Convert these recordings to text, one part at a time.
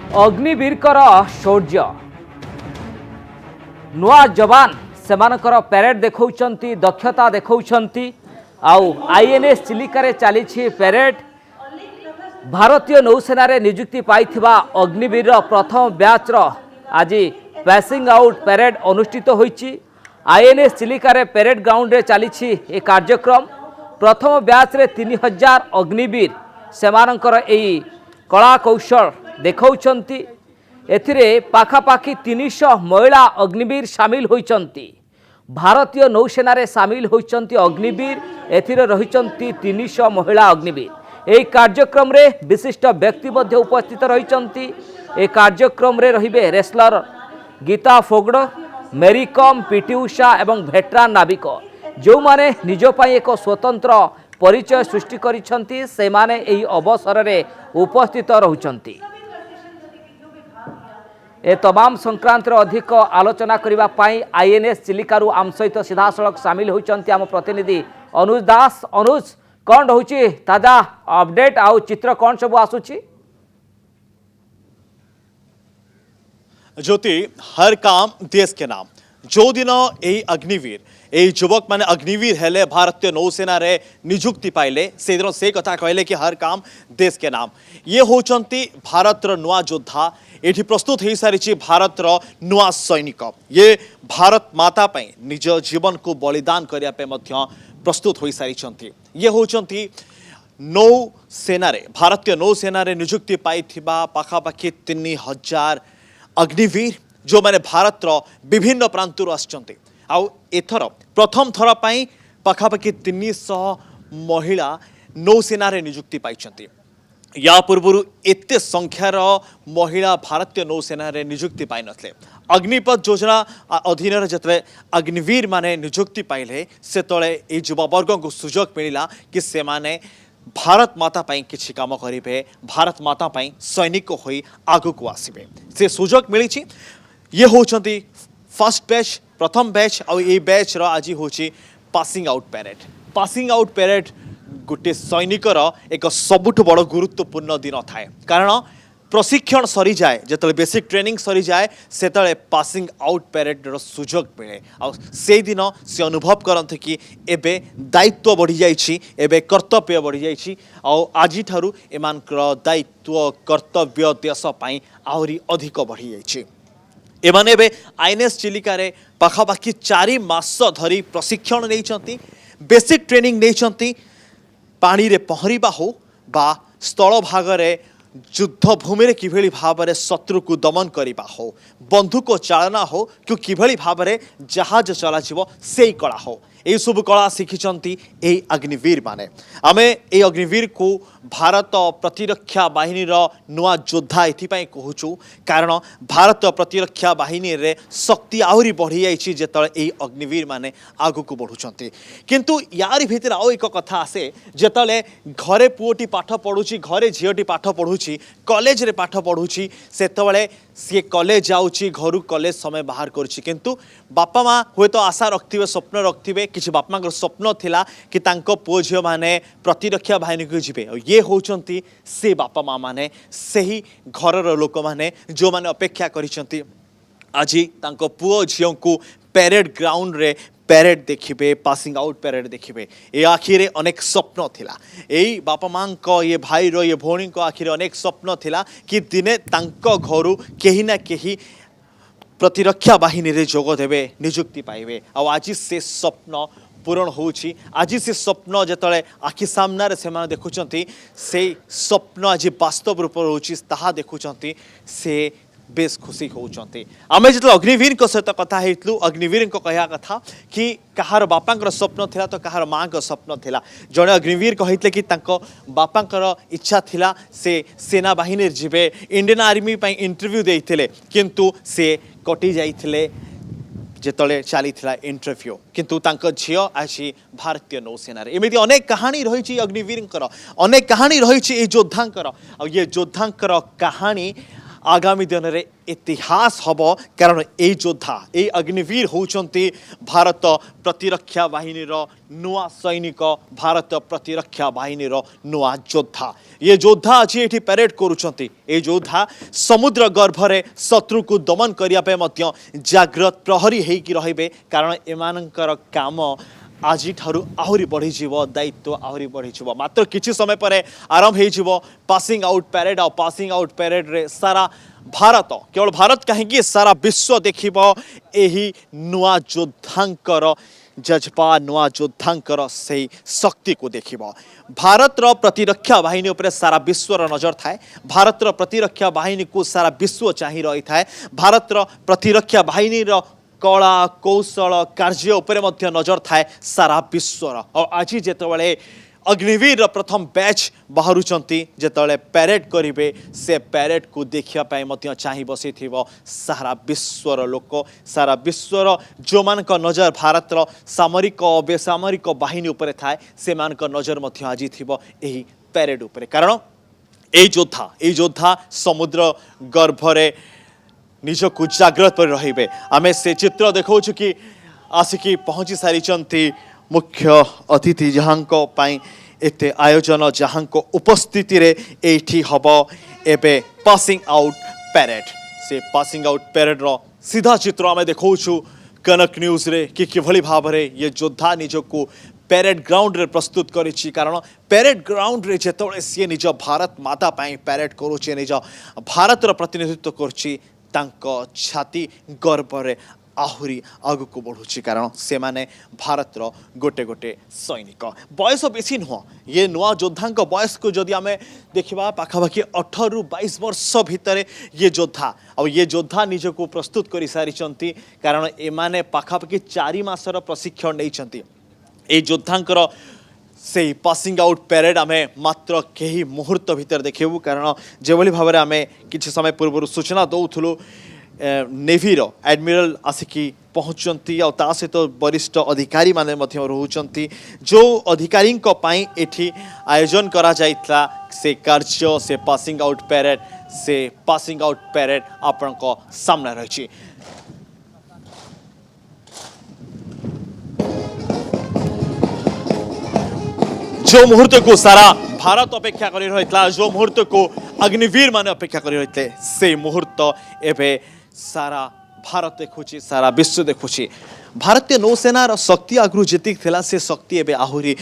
अग्निवीरकर शौर्य नुआ जवान सेमानकर परेड देखौछंती दक्षता देखौछंती आउ आईएनएस चिलिका चली परेड भारतीय नौसेना नियुक्ति पाइथिबा अग्निवीर प्रथम बैच आज पासिंग आउट परेड अनुष्ठित होईची। आईएनएस चिलिका परेड ग्राउंड रे चली ए कार्यक्रम प्रथम बैच रे 3000 अग्निवीर सेमानकर एई कला कौशल देखौछंती। एथिरे पाखापाखि 300 महिला अग्निवीर सामिल होइचंती। भारतीय नौसेना रे सामिल होइचंती अग्निवीर एथिरे रहिचंती 300 महिला अग्निवीर। एई कार्यक्रम रे विशिष्ट व्यक्ति मध्य उपस्थित रहिचंती। ए कार्यक्रम रे रहिबे रेसलर गीता फोगड़, मेरी कम, पीटी उषा एवं भेटरान नाविक जो माने निज पई एक स्वतंत्र परिचय सृष्टि करिसंती से माने एही अवसर रे उपस्थित रहुचंती। ए तमाम संक्रांत अधिक आलोचना करबा पाई आईएनएस चिलिकारु आम सहित सीधासलख सामिल होइचंती आम प्रतिनिधि अनुज दास। अनुज, कौन रहुची ताजा अपडेट आउ चित्र कौन सब आसुची? ज्योति, हर काम देश के नाम। जो दिन यही अग्निवीर यही युवक माने अग्निवीर हेले भारतीय नौसेना रे नियुक्ति पाइले से दिन से कथा कहले कि हर काम देश के नाम। ये होचंती भारतर नुआ योद्धा। एठी प्रस्तुत हो सारी भारतर नुआ सैनिक। ये भारत माता पई निज जीवन को बलिदान करिया पे मध्य प्रस्तुत हो सारी। ये होचंती नौसेना रे भारतीय नौसेना रे नियुक्ति पाइथिबा पाखापाखि 3000 अग्निवीर जो माने भारत विभिन्न प्रांतर आछंती। आउ एथर प्रथम थर पाई पाखापाखि 300 महिला नौसेना रे नियुक्ति पाइछंती। या पूर्व एते संख्यार महिला भारतीय नौसेना रे नियुक्ति पाई नथले। अग्निपथ योजना अधीन जतले अग्निवीर माने नियुक्ति पाइले से तले ए युवावर्ग को सुजोग मिलिला कि से माने भारत माता पाई किछि काम करिवे, भारत माता पाई सैनिक होई आगु को आसीबे से सुजोग मिलिछि। ये होचंती फर्स्ट बैच, प्रथम बैच। और ये बैच रो आज होची passing out parade. Passing out parade गोटे सैनिकर एक सबुठ बड़ गुरुत्वपूर्ण दिन थाए, कारण प्रशिक्षण सरी जाए जतले बेसिक ट्रेनिंग सरी जाए से तले पासिंग आउट परेड रो सुजोग मिले। आ से दिन से अनुभव करते कि एबे दायित्व बढ़ी जाइछि, एबे कर्तव्य बढ़ी जाइछि। आ आज ठारू एमानकर दायित्व कर्तव्य देश पई आहुरी अधिक बढ़ी जाइछि। एमाने बे आईएनएस चिलिका रे पाखापाखि 4 मास धरी प्रशिक्षण नहीं, बेसिक ट्रेनिंग नहीं। पानी रे पहरिबा हो बा स्थल भाग रे युद्ध भूमि रे किभली भाव रे शत्रु को दमन करिबा हो, बंधुक चालना हो कि किभली भाव रे जहाज चला जीवो सेई कला हो, ए सब कला शिखिचंती ए अग्निवीर माने। आमे ए अग्निवीर को भारत प्रतिरक्षा बाहिनी रो नुआ योद्धा एथिपाई कहूचु, कारण भारत प्रतिरक्षा बाहिनी रे शक्ति आहुरी बढ़ी जाइछि जेतले ए अग्निवीर माने आगु को बढ़ुचंती। किंतु यार भितर आउ एक कथा आसे, जेतले घरे पुओटी पाठ पढुची, घरे झियोटी पाठ पढुची, कॉलेज रे पाठ पढुची, सेतबेले सी कॉलेज जाउची, घरु कॉलेज समय बाहर करछि। किंतु बापा माँ हुए तो आशा रखिथिबे, स्वप्न रखिथिबे, किछि बापा माँ स्वप्न थिला कि तांको पुओ झियो माने प्रतिरक्षा बाहिनी को जिबे। ये होचंती से बापा माँ माने, सही घरर लोक माने जो माने अपेक्षा करिसंती आजी तांको पुओ झियो को परेड ग्राउंड रे परेड देखिबे, पासिंग आउट परेड देखिबे। ए आखिरे अनेक स्वप्न थिला, एई बापा माँ को, ये भाई रो, ये भौणी को आखिरे अनेक स्वप्न थिला कि दिने तांको घरु केही ना केही प्रतिरक्षा बाहिनी रे जोग देबे, नियुक्ति पाइबे। आ आज से स्वप्न पूरण होउछि। आज से स्वप्न जतले आखि सामने से माने देखुचंती, से स्वप्न आज वास्तव रूप होउछि ताहा देखुचंती, से बेस खुशी होउचंती। आमे जतले अग्निवीर को सहित कथा हेतलु, अग्निवीर को कहया कथा कि कहार बापांकर स्वप्न थिला तो कहार माँ का स्वप्न थिला। जने अग्निवीर कहितले कि तांको बापांकर इच्छा थिला से सेना बाहिनी जिबे, इंडियन आर्मी पई इंटरव्यू देइथिले, किंतु से कटि जाइथिले जेतले चली इंटरव्यू। किंतु तांको झियो आसी भारतीय नौसेना रे। एमिति अनेक कहानी रही अग्निवीर, अनेक कहानी रही योद्धांकर। ये योद्धांकर कहानी आगामी दिन में इतिहास हब कारण ये योद्धा ये अग्निवीर होउचंती भारत प्रतिरक्षा बाहिनी नुआ सैनिक भारत प्रतिरक्षा बाहिनी नुआ योद्धा ये योद्धा आज ये परेड करुचंती ये योद्धा समुद्र गर्भरे शत्रु को दमन करने जाग्रत प्रहरी होइकी रहिबे कारण एमानकर काम आज आहरी बढ़ी दायित्व आहरी बढ़ी मात्र किछि समय पर आरंभ हो पासिंग आउट पैरेड और पासिंग आउट पैरेड रे सारा भारत केवल भारत कहीं सारा विश्व देखिबो एही नुआ योद्धांकर जज्बा नुआ योद्धांकर से शक्ति को देखिबो भारत रो प्रतिरक्षा बाहिनी उपरे सारा विश्व रो नजर थाए भारत रो प्रतिरक्षा बाहिनी को सारा विश्व चाहि रही थाए भारत रो प्रतिरक्षा बाहिनी रो कला कौशल कार्य उपरे मध्य नजर थाए सारा विश्वर और आज जेतबेले अग्निवीर प्रथम बैच बाहरुचंती जेतबेले पैरेड करिवे से पैरेड को देखिया पाए मध्य चाहि बसी थिबो सारा विश्वर लोक सारा विश्वर जो मान का नजर भारत रो सामरिक और बेसामरिक बाहिनी उपरे थाए से मान का नजर मध्य आज थिबो एही पैरेड उपरे कारण ए योद्धा समुद्र गर्भरे निजक जाग्रत पर रहिबे आमे से चित्र देखौ कि आसिकी पहुंची सारी मुख्य अतिथि जहांको पाई एते आयोजन जहांको उपस्थिति रे एठी हबो एबे पासिंग आउट पैरेड से पासिंग आउट पैरेड रो सीधा चित्र आमे देखौ कनक न्यूज रे कि किभली भाव रे ये योद्धा निजको पैरेड ग्राउंड रे प्रस्तुत करिछि कारण पैरेड ग्राउंड रे जेतबे सी निज भारत माता पाई पैरेड करूछि निज भारत रो प्रतिनिधित्व करूछि तांको छाती गर्व रे आहुरी आगु को बढ़ुछि कारण से माने भारत रो गोटे गोटे सैनिक बयस बेसी नुह ये नुआ योद्धा बयस को जदि आमे देखिबा पाखापाखि 18 रु 22 वर्ष भितर ये योद्धा और ये योद्धा निजको प्रस्तुत करि सारिचंती कारण एमाने पाखापाखि 4 मासर प्रशिक्षण नैचंती ए योद्धांकर से पासिंग आउट पैरेड आमे मात्र कई मुहूर्त भीतर देखू कारण जो भाव में आम कि समय पूर्व सूचना दौलू नेवीर एडमिरल आसिकी पहुँचती और ता सहित वरिष्ठ अधिकारी माने रोचंती जो अधिकारी एठी आयोजन करा जाइतला से कार्य से पासिंग आउट पैरेड आपण सामने रही जो मुहूर्त को सारा भारत अपेक्षा करी रहितला जो मुहूर्त को अग्निवीर माने अपेक्षा करी रहितले से मुहूर्त एबे सारा भारत देखुची सारा विश्व देखुची भारतीय नौसेनार शक्ति आगु जेतिक थिला से शक्ति एबे आहुरी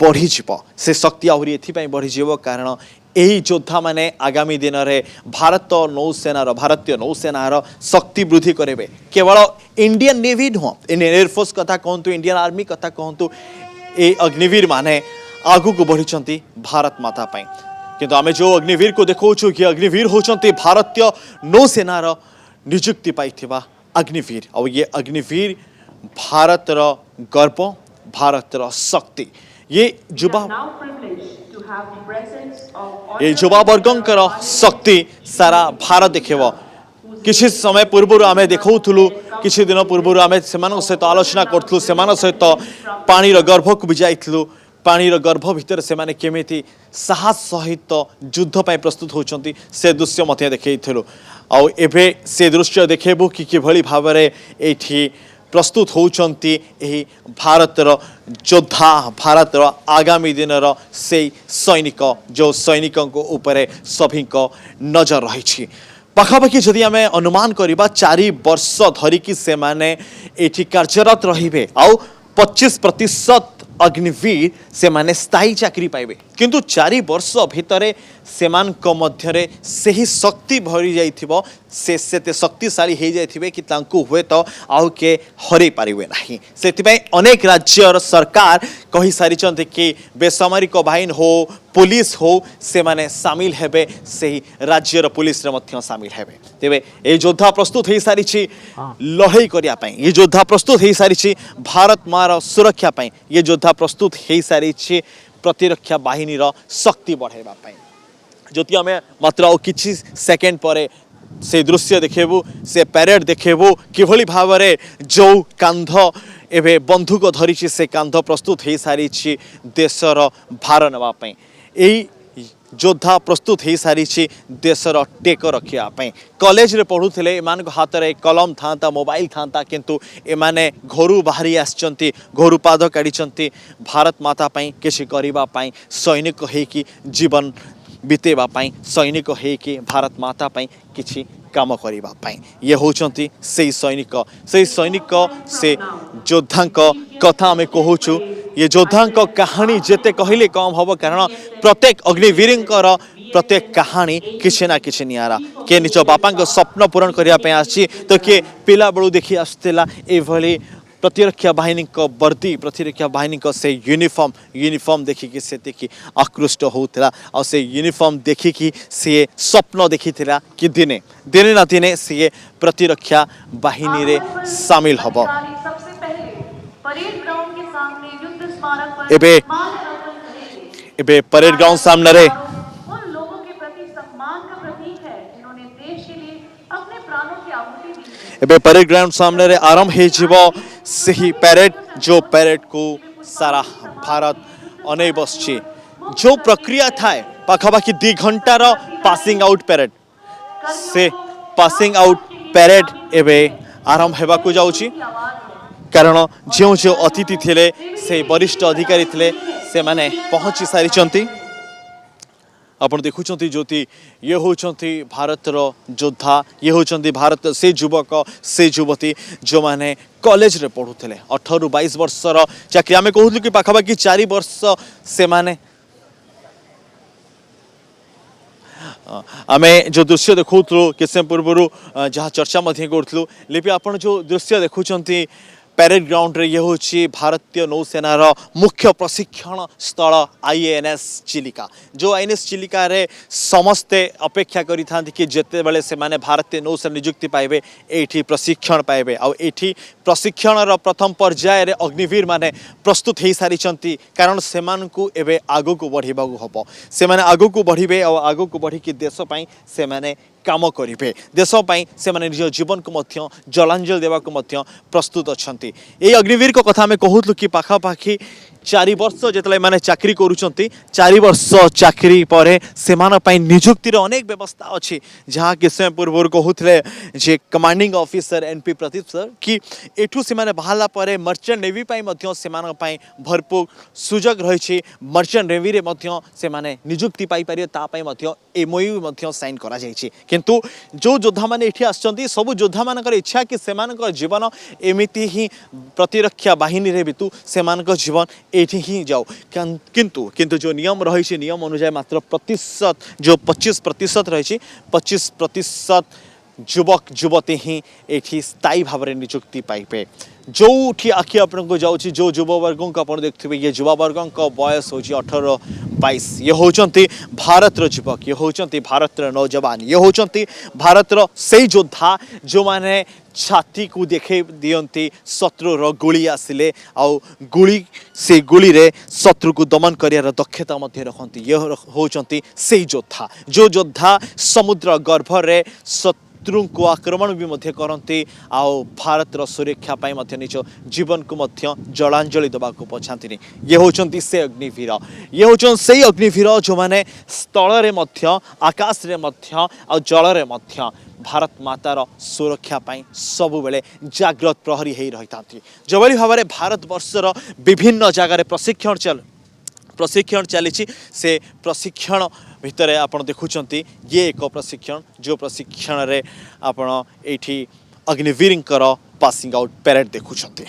बढ़ी जीव से शक्ति आहुरी एथिपाई बढ़ी जीव कारण यही योद्धा माने आगामी दिन में भारतीय नौसेनार शक्ति वृद्धि करेंगे केवल इंडियन नेवी नुह इंडियन एयरफोर्स कथा कहतु इंडियन आर्मी कथा कहतु ए अग्निवीर माने आगु को बढ़ी भारत माता पाई किंतु आमे जो अग्निवीर को देखो कि अग्निवीर होचंती भारतीय नौसेनार नियुक्ति पाइथिबा अग्निवीर और ये अग्निवीर भारत रो गर्व भारत रो शक्ति ये युवा वर्गंकर शक्ति सारा भारत देखेबो किछि समय पूर्व आमे देखौथुलु किछि दिन पूर्व आमे सेमान सहित आलोचना करथुलु सेमान सहित पानी रो गर्भ को भी जाइथुलु पानी रो गर्भ भितर से माने केमिति साहस सहित युद्ध पाई प्रस्तुत होचंती से दृश्य मते देखैथुलु आ एबे से दृश्य देखेबु कि किभली भाबरे एठी प्रस्तुत होचंती एही भारत रो योद्धा भारत रो आगामी दिन रो से सैनिक जो सैनिकों को ऊपर सभी को नजर रही पाखापाखि जदि आमे अनुमान करिबा 4 वर्ष धरिकी से माने एठी कार्यरत रहिबे आ 25% अग्निवीर से माने स्थायी चाकरी पाइबे किंतु 4 वर्ष भितरे सेमान को मध्यरे सही शक्ति भरी जाइथिबो से सेते शक्तिशाली हे जाइथिबे कि तांको हुए तो आउ के हरे पारिबे नाही सेतिबे अनेक राज्य और सरकार कहि सारिचंते कि बेसामरिक बाहिनी हो पुलिस हो से माने शामिल हेबे सही राज्यर पुलिस रे मध्य शामिल हेबे तेबे ए योद्धा प्रस्तुत हे सारिछि लड़ाई करिया पई ये योद्धा प्रस्तुत हे सारिछि भारत मार सुरक्षा पई ये योद्धा प्रस्तुत हे सारिछि प्रतिरक्षा बाहिनी रो शक्ति बढ़ाइबा पई जोति आमे मात्र और किछि सेकेंड पर से दृश्य देखेबू से पैरेड देखेबू किभली भाव में जो कांध एवं बंधुक धरी से कांध प्रस्तुत हो सारी देशर भार नापी योद्धा प्रस्तुत हो सारी देशर टेक रखापी कॉलेज रे पढ़ुले एम हाथ में कलम था मोबाइल था किंतु एमाने घर बाहरी आसचंती घर पाद काढ़ी भारत माता किसी करने सैनिक होकी जीवन बितेवाई सैनिक होकी भारत माता किसी काम करने ये होचंती से सैनिक से योद्धा कथा आम कहूँ ये योद्धा कहानी जिते कहले कम हम कारण प्रत्येक अग्निवीर प्रत्येक कहानी किसी ना किसी निरा किए निज बापा स्वप्न पूरण करने आसी तो किए पिला बेलू देखी आसला ये प्रतिरक्षा बाहिनी वर्दी प्रतिरक्षा बाहिनी से यूनिफॉर्म देखिकी से आकृष्ट होता और से यूनिफॉर्म देखिकी सी स्वप्न देखी कि दिने दिने ना दिने सी प्रतिरक्षा बाहिनी रे सामिल हम एबे परेड ग्राउंड सामने रे एबे परेड ग्राउंड सामने रे आरंभ हो सही पैरेड जो पैरेड को सारा भारत अनै बस जो प्रक्रिया थाए पाखापाखि 2 घंटार पासिंग आउट पैरेड से पासिंग आउट पैरेड एबे आरंभ हेबा को जाउची कारण जो जो अतिथि थिले से वरिष्ठ अधिकारी थिले से माने पहुंची सारी आपण देखुंत ज्योति ये होचंती भारतर योद्धा ये होचंती भारत से युवक से युवती जो माने कॉलेज रे पढ़ुले 18 ରୁ 22 वर्षर चाकरी आम कहूँ कि पाखापाखि 4 वर्ष से माने आम जो दृश्य देखु किस पूर्व जहाँ चर्चा करूँ लिपि आप जो दृश्य देखुंत पैरेड ग्राउंड रे ये होची भारतीय नौसेनार मुख्य प्रशिक्षण स्थल आईएनएस चिलिका जो आईएनएस चिलिका रे समस्ते अपेक्षा करि थांती कि जेते बेले से माने भारतीय नौसेना नियुक्ति पाइबे एठी प्रशिक्षण पाइबे आ एठी प्रशिक्षणर प्रथम पर्याय रे अग्निवीर माने प्रस्तुत हो सारी कारण से एबे आगो को बढ़िबा हबो से माने आगो को बढ़िबे और आगो को बढ़ी कि देश पई से माने काम करेंगे देशपाई से माने निज जीवन को मध्य जलांजलि देवा को मध्य प्रस्तुत अच्छा ये अग्निवीर को कथा आम कहूँ कि पाखापाखि 4 वर्ष जिते मैंने चाकरी करुँच 4 वर्ष चाकरी पर से निजुक्तिर अनेक व्यवस्था अच्छी जहाँ कि समय पूर्व कहते जे commanding officer NP Pradeep sir कि एठू से बाहला पर मर्चेंट नेवी से भरपूर सुजोग रही मर्चेंट नेवी रे से निजुक्ति पाइपर एमओयू साइन करा किंतु जो योद्धा मैंने ये आसछंती सब योद्धा मान इच्छा कि से जीवन एमती ही प्रतिरक्षा बाहिनी रे बितु से जीवन एठी ही जाओ किंतु किंतु जो नियम रही नियम अनुसार मात्र प्रतिशत जो 25% रही 25% युवक युवती ही एठी स्थायी भाव में नियुक्ति पाइबे जो आखि आपको जाऊँगी जो युववर्ग को आप देखते ये युववर्ग बयस हो 18-22 ये होचंती भारतर युवक ये होचंती भारतर नौजवान ये होचंती भारतर से योद्धा जो माने छाती को देखे दियंती शत्रुर गुली आसिले आउ गुली से गुली रे शत्रु को दमन करियार दक्षता मध्य रखती ये होचंती से योद्धा जो योद्धा समुद्र गर्भ रे शत्रु को आक्रमण भी मध्य करती आओ भारतर सुरक्षा पाई मध्य निज जीवन को मध्य जलांजलि देवा को पछाती ये होचंती से अग्निवीर ये होचन से अग्निवीर जो माने स्थल रे मध्य आकाश रे मध्य आ जल रे मध्य भारत मातार सुरक्षा पाई सबु बेले जाग्रत प्रहरी हो रही था जो भाव में भारत वर्षर विभिन्न जगार प्रशिक्षण चली से प्रशिक्षण भितर आपण देखुंत ये एक प्रशिक्षण जो प्रशिक्षण रे आपण एठी अग्निवीर पासिंग आउट पैरेड देखुंत।